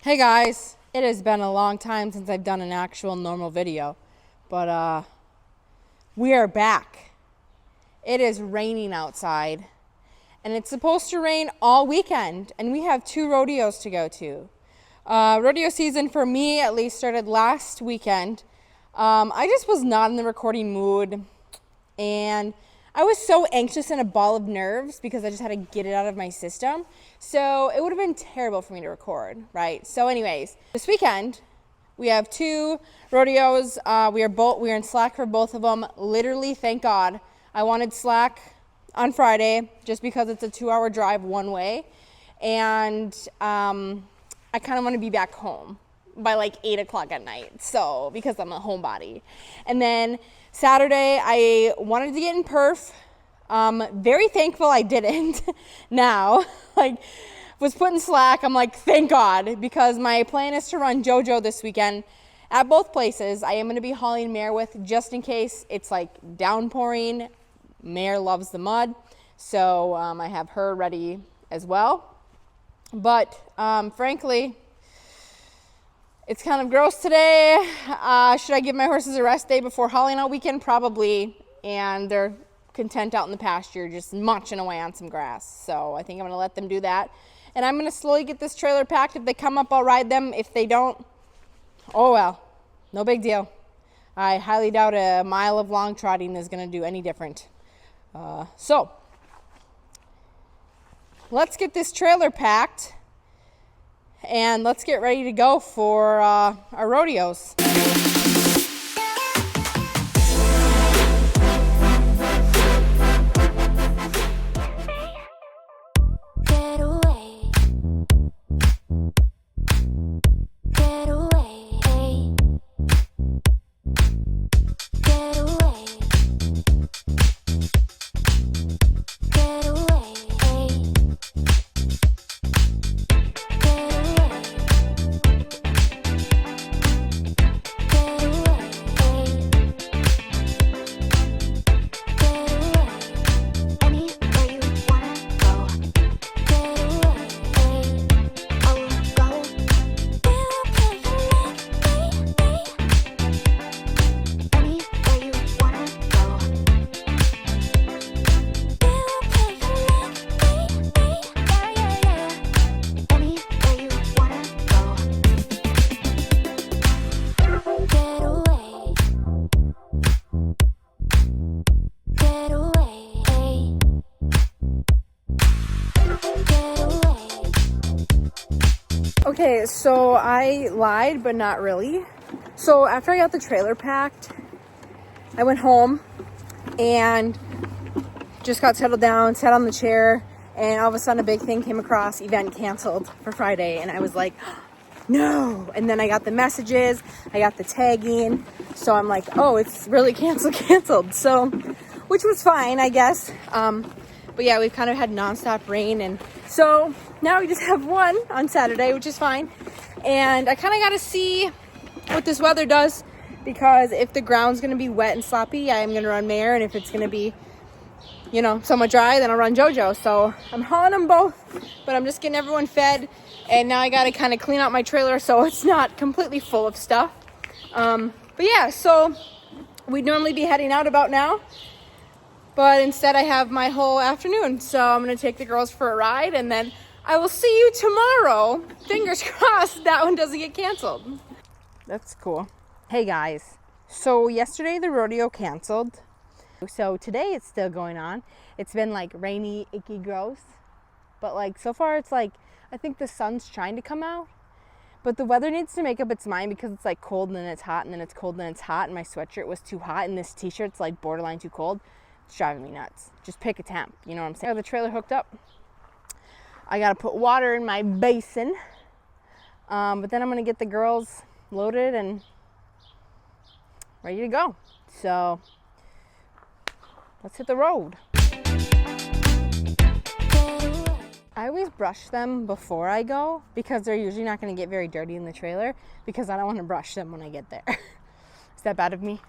Hey guys, it has been a long time since I've done an actual normal video, but we are back. It is raining outside, and it's supposed to rain all weekend, and we have 2 rodeos to go to. Rodeo season for me at least started last weekend. I just was not in the recording mood, and I was so anxious and a ball of nerves because I just had to get it out of my system. So it would have been terrible for me to record, right? So anyways, this weekend we have 2 rodeos. We are in slack for both of them. Literally, thank God. I wanted slack on Friday just because it's a 2-hour drive one way. And I kind of want to be back home by like 8 o'clock at night. So because I'm a homebody. And then Saturday, I wanted to get in perf. Very thankful I didn't now. Was put in slack. I'm like, thank God, because my plan is to run JoJo this weekend at both places. I am going to be hauling Mare with just in case it's like downpouring. Mare loves the mud. So I have her ready as well. But frankly, it's kind of gross today. Should I give my horses a rest day before hauling all weekend? Probably. And they're content out in the pasture just munching away on some grass. So I think I'm going to let them do that. And I'm going to slowly get this trailer packed. If they come up, I'll ride them. If they don't, oh well. No big deal. I highly doubt a mile of long trotting is going to do any different. So let's get this trailer packed. And let's get ready to go for our rodeos. Okay, so I lied, but not really. So after I got the trailer packed, I went home and just got settled down, sat on the chair, and all of a sudden a big thing came across, event canceled for Friday, and I was like, no. And then I got the messages, I got the tagging, so I'm like, oh, it's really canceled. So, which was fine, I guess. But yeah, we've kind of had nonstop rain, and so now we just have one on Saturday, which is fine. And I kind of got to see what this weather does, because if the ground's going to be wet and sloppy, I'm going to run Mare, and if it's going to be, somewhat dry, then I'll run JoJo. So I'm hauling them both, but I'm just getting everyone fed, and now I got to kind of clean out my trailer so it's not completely full of stuff. But yeah, so we'd normally be heading out about now, but instead I have my whole afternoon. So I'm going to take the girls for a ride, and then I will see you tomorrow. Fingers crossed that one doesn't get canceled. That's cool. Hey guys, so yesterday the rodeo canceled. So today it's still going on. It's been like rainy, icky, gross. But like so far it's like, I think the sun's trying to come out. But the weather needs to make up its mind, because it's like cold and then it's hot and then it's cold and then it's hot. And my sweatshirt was too hot and this t-shirt's like borderline too cold. It's driving me nuts. Just pick a temp, you know what I'm saying? I have the trailer hooked up. I gotta put water in my basin. But then I'm gonna get the girls loaded and ready to go. So let's hit the road. I always brush them before I go, because they're usually not gonna get very dirty in the trailer, because I don't want to brush them when I get there. Is that bad of me?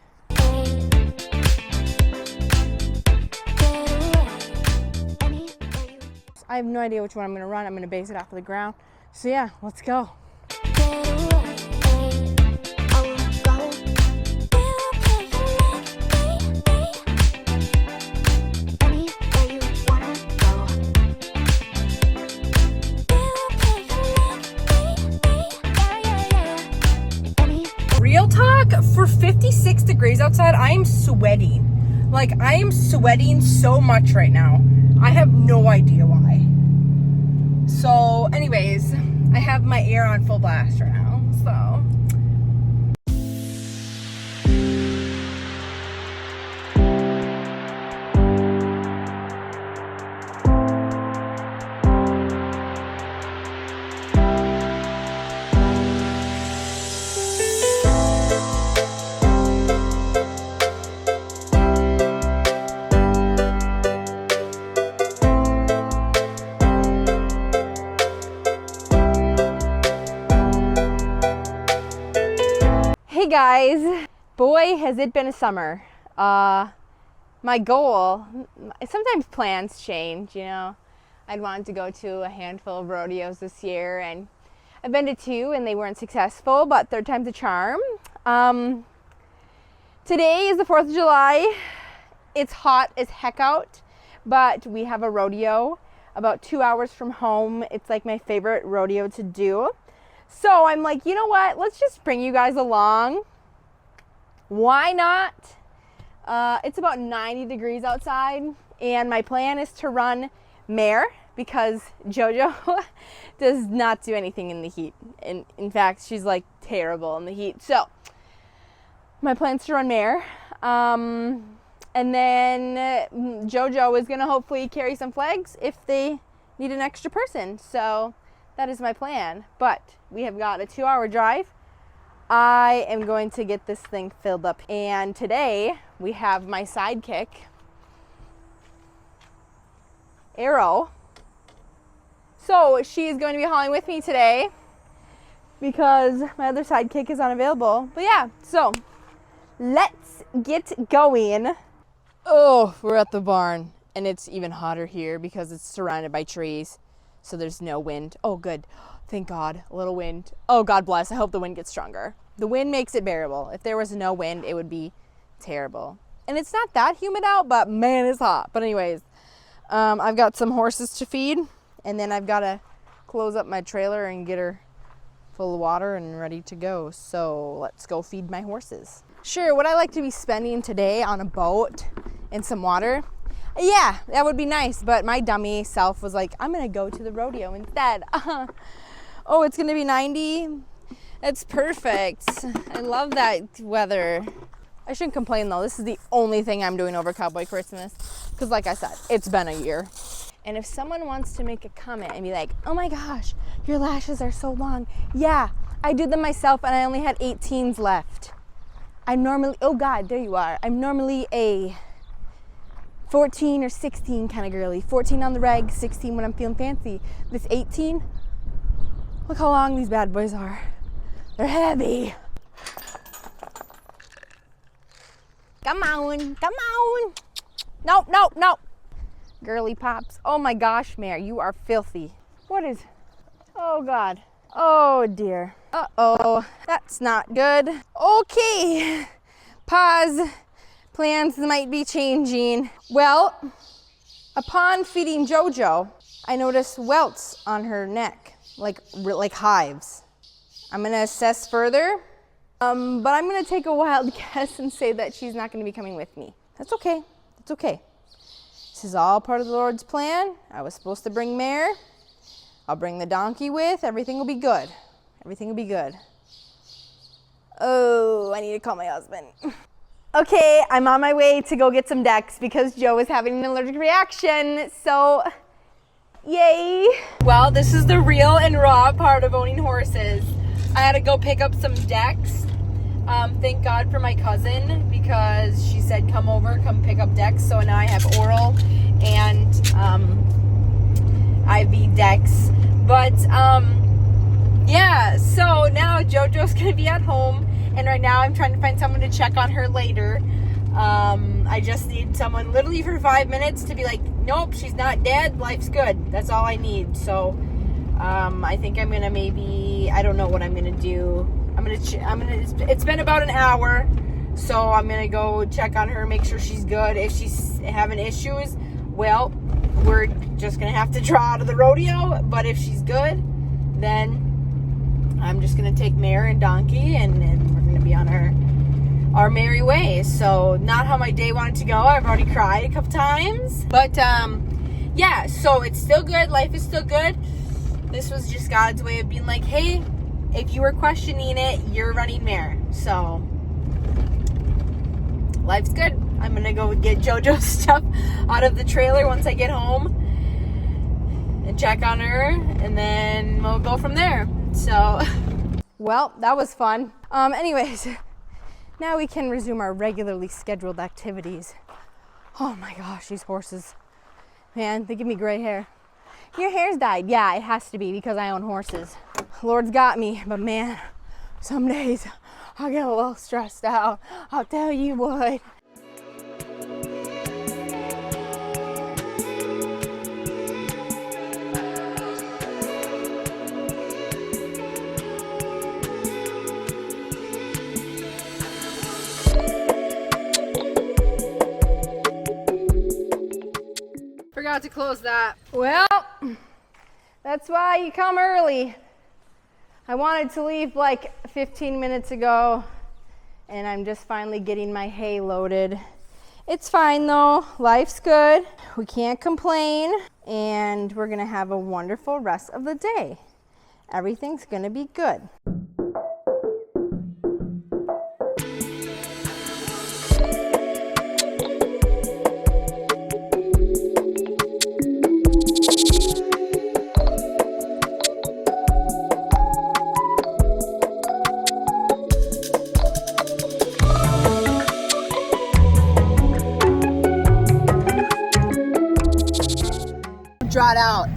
I have no idea which one I'm going to run. I'm going to base it off of the ground. So yeah, let's go. Real talk, for 56 degrees outside, I am sweating. Like, I am sweating so much right now. I have no idea why. So, anyways, I have my air on full blast right now, so. Hey guys, boy has it been a summer. My goal, sometimes plans change, you know. I'd wanted to go to a handful of rodeos this year, and I've been to 2 and they weren't successful, but third time's a charm. Today is the 4th of July. It's hot as heck out, but we have a rodeo about 2 hours from home. It's like my favorite rodeo to do. So I'm like, you know what? Let's just bring you guys along. Why not? It's about 90 degrees outside, and my plan is to run mare because JoJo does not do anything in the heat. And in fact, she's like terrible in the heat. So my plan is to run mare. And then JoJo is going to hopefully carry some flags if they need an extra person. So that is my plan. But we have got a 2-hour drive. I am going to get this thing filled up. And today we have my sidekick, Arrow. So she is going to be hauling with me today because my other sidekick is unavailable. But yeah, so let's get going. Oh, we're at the barn, and it's even hotter here because it's surrounded by trees. So there's no wind. Oh, good. Thank God. A little wind. Oh, God bless. I hope the wind gets stronger. The wind makes it bearable. If there was no wind, it would be terrible. And it's not that humid out, but man, it's hot. But anyways, I've got some horses to feed, and then I've got to close up my trailer and get her full of water and ready to go. So let's go feed my horses. Sure, would I like to be spending today on a boat and some water? Yeah, that would be nice, but my dummy self was like, I'm gonna go to the rodeo instead. Oh, it's gonna be 90? It's perfect. I love that weather. I shouldn't complain though. This is the only thing I'm doing over Cowboy Christmas, because like I said, it's been a year. And if someone wants to make a comment and be like, oh my gosh, your lashes are so long. Yeah, I did them myself and I only had 18s left. I'm normally, oh God, there you are. I'm normally a 14 or 16 kind of girly. 14 on the reg, 16 when I'm feeling fancy. This 18, look how long these bad boys are. They're heavy. Come on, come on. No, no, no. Girly pops. Oh my gosh, Mare, you are filthy. What is, oh God. Oh dear. Uh-oh, that's not good. Okay, pause. Plans might be changing. Well, upon feeding JoJo, I noticed welts on her neck, like hives. I'm gonna assess further, but I'm gonna take a wild guess and say that she's not gonna be coming with me. That's okay, that's okay. This is all part of the Lord's plan. I was supposed to bring Mare. I'll bring the donkey with, everything will be good. Everything will be good. Oh, I need to call my husband. Okay, I'm on my way to go get some Dex because Joe is having an allergic reaction, so yay. Well, this is the real and raw part of owning horses. I had to go pick up some Dex. Thank God for my cousin because she said come over, come pick up Dex. So now I have oral and IV Dex. But yeah, so now JoJo's gonna be at home. And right now I'm trying to find someone to check on her later. I just need someone literally for 5 minutes to be like, nope, she's not dead, life's good. That's all I need. So I think I'm gonna maybe, I don't know what I'm gonna do. It's been about an hour, so I'm gonna go check on her, make sure she's good. If she's having issues, well, we're just gonna have to draw out of the rodeo. But if she's good, then I'm just gonna take mare and donkey, and we're gonna be on our merry way. So not how my day wanted to go. I've already cried a couple times, but yeah, so it's still good. Life is still good. This was just God's way of being like, hey, if you were questioning it, you're running mare. So life's good. I'm gonna go get JoJo's stuff out of the trailer once I get home and check on her, and then we'll go from there. So, well, that was fun. Anyways, now we can resume our regularly scheduled activities. Oh my gosh, these horses, man, they give me gray hair. Your hair's dyed. Yeah, it has to be because I own horses. Lord's got me, but man, some days I get a little stressed out. I'll tell you what. Forgot to close that. Well, that's why you come early. I wanted to leave like 15 minutes ago, and I'm just finally getting my hay loaded. It's fine though, life's good. We can't complain, and we're gonna have a wonderful rest of the day. Everything's gonna be good. Drawed out.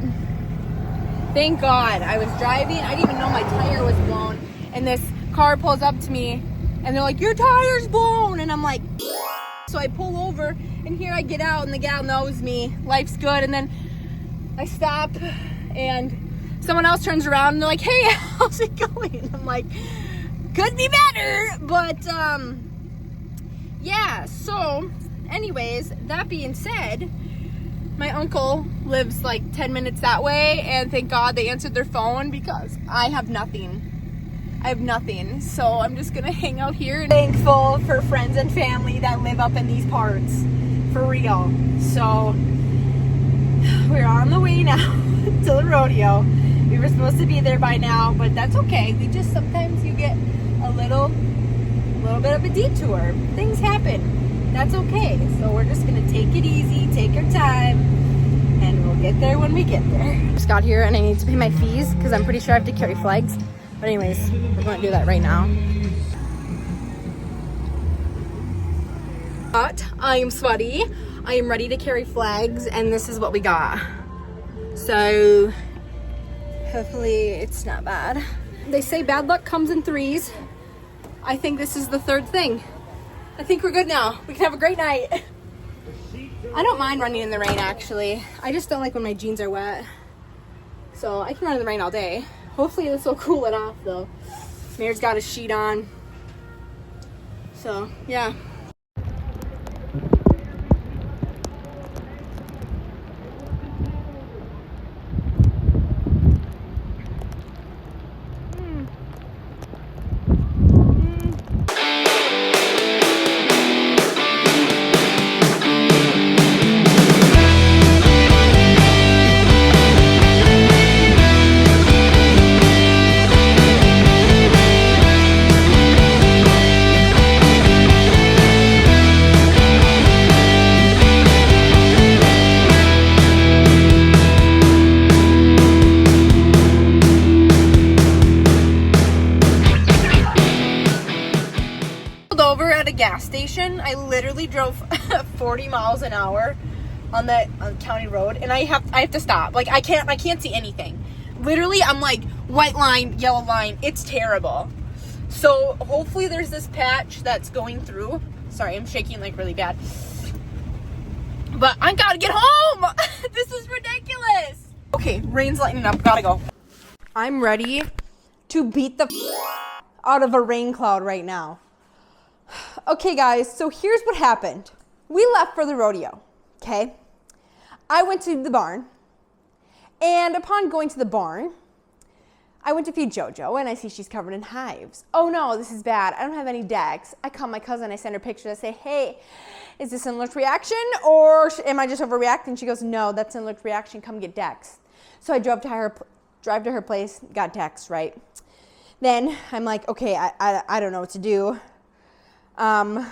Thank God. I was driving, I didn't even know my tire was blown, and this car pulls up to me and they're like, your tire's blown, and I'm like, so I pull over, and here I get out, and the gal knows me. Life's good. And then I stop, and someone else turns around and they're like, hey, how's it going? I'm like, could be better. But yeah, so anyways, that being said, my uncle lives like 10 minutes that way, and thank God they answered their phone because I have nothing. So I'm just gonna hang out here. Thankful for friends and family that live up in these parts, for real. So we're on the way now to the rodeo. We were supposed to be there by now, but that's okay. We just, sometimes you get a little bit of a detour. Things happen. That's okay. So we're just gonna take it easy, take our time, and we'll get there when we get there. Just got here and I need to pay my fees because I'm pretty sure I have to carry flags. But anyways, we're gonna do that right now. But I am sweaty. I am ready to carry flags, and this is what we got. So hopefully it's not bad. They say bad luck comes in threes. I think this is the third thing. I think we're good now. We can have a great night. I don't mind running in the rain, actually. I just don't like when my jeans are wet. So I can run in the rain all day. Hopefully this will cool it off, though. Mayor's got a sheet on. So, yeah. Gas station. I literally drove 40 miles an hour on the county road, and I have to stop. Like I can't see anything. Literally, I'm like white line, yellow line. It's terrible. So hopefully there's this patch that's going through. Sorry, I'm shaking like really bad. But I gotta get home. This is ridiculous. Okay, rain's lightening up. Gotta go. I'm ready to beat the out of a rain cloud right now. Okay, guys, so here's what happened. We left for the rodeo, okay? I went to the barn, and upon going to the barn, I went to feed JoJo, and I see she's covered in hives. Oh no, this is bad. I don't have any decks. I call my cousin, I send her pictures, I say, hey, is this an allergic reaction, or am I just overreacting? She goes, no, that's an allergic reaction, come get decks. So I drive to her place, got decks, right? Then I'm like, okay, I don't know what to do. I'm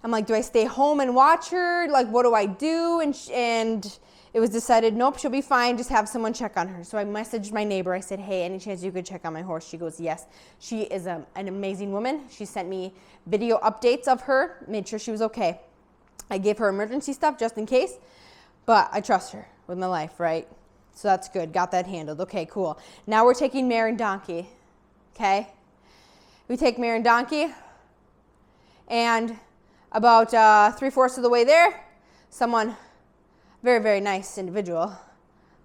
like, do I stay home and watch her? Like, what do I do? And it was decided, nope, she'll be fine. Just have someone check on her. So I messaged my neighbor. I said, hey, any chance you could check on my horse? She goes, yes. She is an amazing woman. She sent me video updates of her, made sure she was okay. I gave her emergency stuff just in case, but I trust her with my life, right? So that's good. Got that handled. Okay, cool. Now we're taking Mare and Donkey, okay? We take Mare and Donkey, and about 3/4 of the way there, someone, very, very nice individual,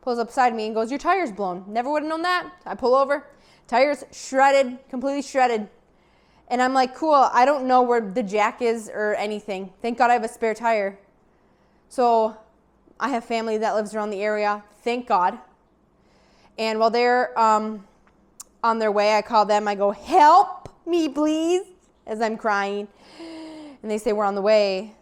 pulls up beside me and goes, your tire's blown. Never would have known that. I pull over, tire's shredded, completely shredded. And I'm like, cool, I don't know where the jack is or anything. Thank God I have a spare tire. So I have family that lives around the area, thank God. And while they're on their way, I call them, I go, help me please, as I'm crying. And they say, we're on the way.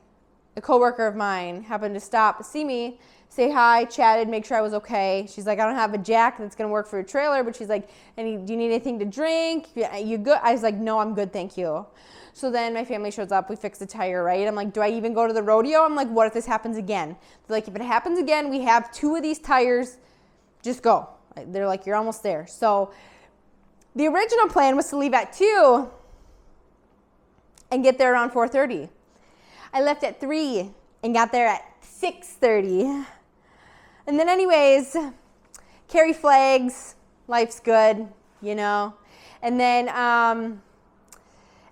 A coworker of mine happened to stop, see me, say hi, chatted, make sure I was okay. She's like, I don't have a jack that's gonna work for a trailer, but she's like, do you need anything to drink? You good? I was like, no, I'm good, thank you. So then my family shows up, we fix the tire, right? I'm like, do I even go to the rodeo? I'm like, what if this happens again? They're like, if it happens again, we have 2 of these tires, just go. They're like, you're almost there. So the original plan was to leave at 2 and get there around 4:30. I left at 3 and got there at 6:30. And then anyways, carry flags, life's good, you know. And then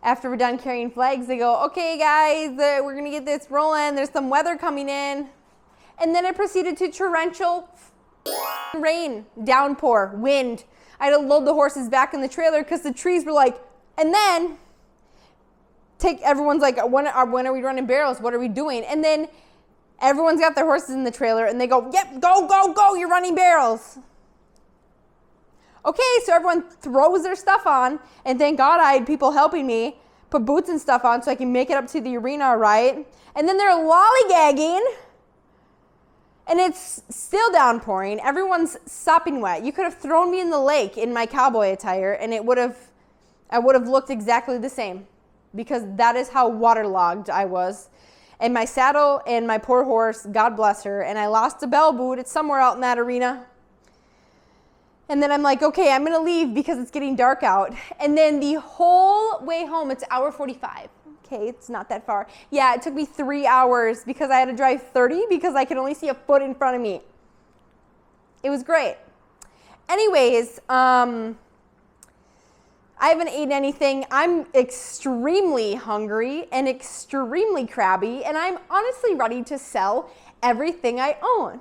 after we're done carrying flags, they go, okay guys, we're gonna get this rolling. There's some weather coming in. And then it proceeded to torrential rain, downpour, wind. I had to load the horses back in the trailer because the trees were like, and then everyone's like, when are we running barrels? What are we doing? And then everyone's got their horses in the trailer and they go, yep, go, go, go, you're running barrels. Okay, so everyone throws their stuff on, and thank God I had people helping me put boots and stuff on so I can make it up to the arena, right? And then they're lollygagging, and it's still downpouring. Everyone's sopping wet. You could have thrown me in the lake in my cowboy attire, and I would have looked exactly the same, because that is how waterlogged I was. And my saddle and my poor horse, God bless her, and I lost a bell boot. It's somewhere out in that arena. And then I'm like, okay, I'm gonna leave because it's getting dark out. And then the whole way home, it's 1:45. Okay, it's not that far. Yeah, it took me 3 hours because I had to drive 30 because I could only see a foot in front of me. It was great. Anyways, I haven't eaten anything. I'm extremely hungry and extremely crabby, and I'm honestly ready to sell everything I own.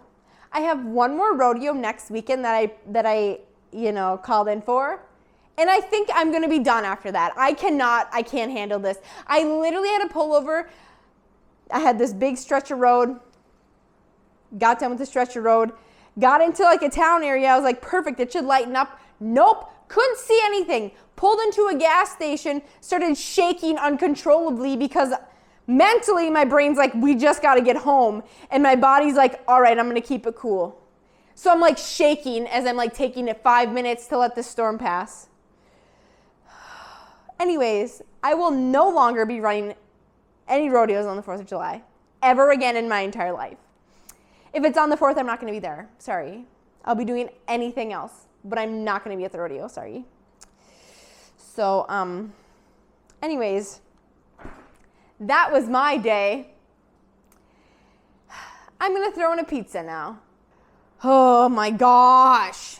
I have one more rodeo next weekend that I called in for. And I think I'm gonna be done after that. I can't handle this. I literally had to pull over. I had this big stretch of road, got done with the stretch of road, got into like a town area. I was like, perfect, it should lighten up. Nope, couldn't see anything. Pulled into a gas station, started shaking uncontrollably because mentally, my brain's like, we just got to get home. And my body's like, all right, I'm going to keep it cool. So I'm like shaking as I'm like taking it 5 minutes to let the storm pass. Anyways, I will no longer be running any rodeos on the 4th of July ever again in my entire life. If it's on the 4th, I'm not going to be there. Sorry. I'll be doing anything else, but I'm not going to be at the rodeo. Sorry. So, anyways, that was my day. I'm going to throw in a pizza now. Oh my gosh.